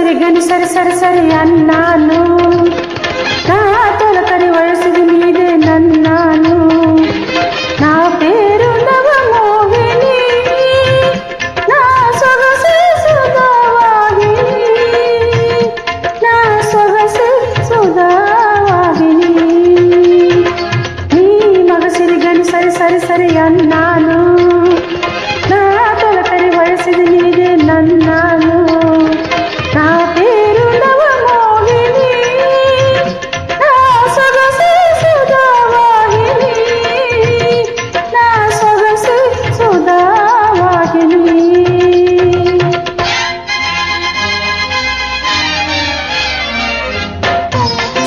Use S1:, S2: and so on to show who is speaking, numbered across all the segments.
S1: సిరిగని సరి సరి సరి అన్నాను, నా తొలకరి వయసుది నీదే నన్నాను. నా పేరు నవమోహిని, నా సొగసే సుధావాహిని, నా సొగసే సుధావాహిని. నీ మగ సిరిగని సరి సరి సరి అన్నాను, నా తొలకరి వయసుది నీదే నన్నాను. నా పేరు నవమోహిని, నా సొగసే సుధావాహిని, నా సొగసే సుధావాహిని.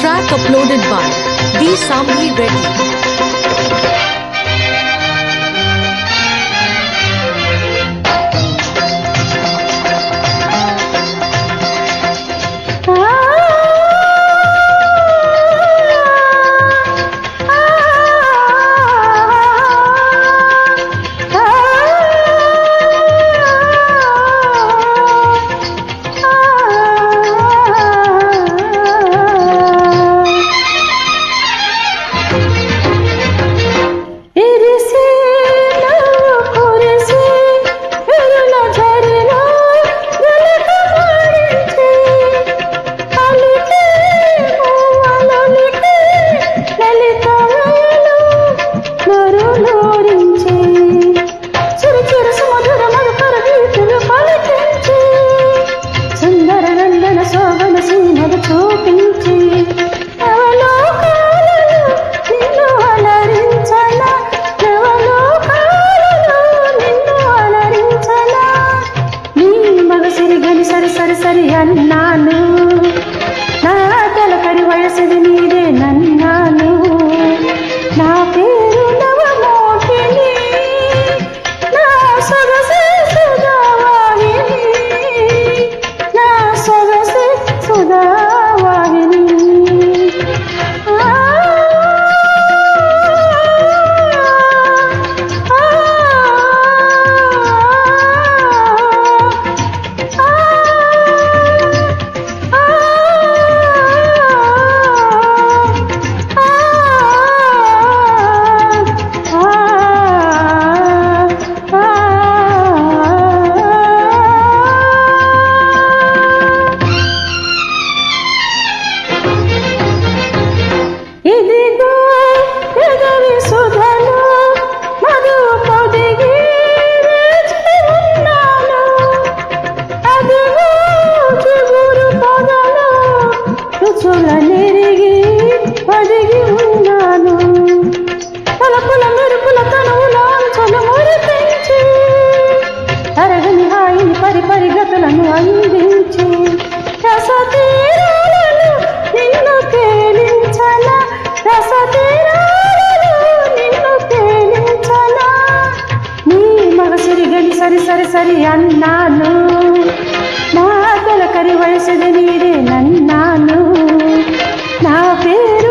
S2: Track uploaded by D. Sambhi Reddy.
S1: సరి సరి సరి అన్నాను, నా తొలకరి వయసుది నీదే నన్నాను. నా పేరు నవమోహిని, నా సొగసే సుధావాహిని, నా సొగసే సుధావాహిని. ఇదిగో ఎదరి సుధలో మధు పొదిగి వేచి ఉన్నాను, అదిగో చిగురు పొదలో రుచుల నెరిగి పదిగి ఉన్నాను. తలపుల మెరుపుల తనువుల అంచులు మురిపించి, తరగని హాయిని పరిపరిగతులను అందించి, రసతీరాలను నిన్ను తేలించనా, రసతీరాలను నిన్ను తేలించనా. నీ మగ సిరిగని సరి సరి సరి అన్నాను, నా తొలకరి వయసుది నీదే నన్నాను. నా పేరు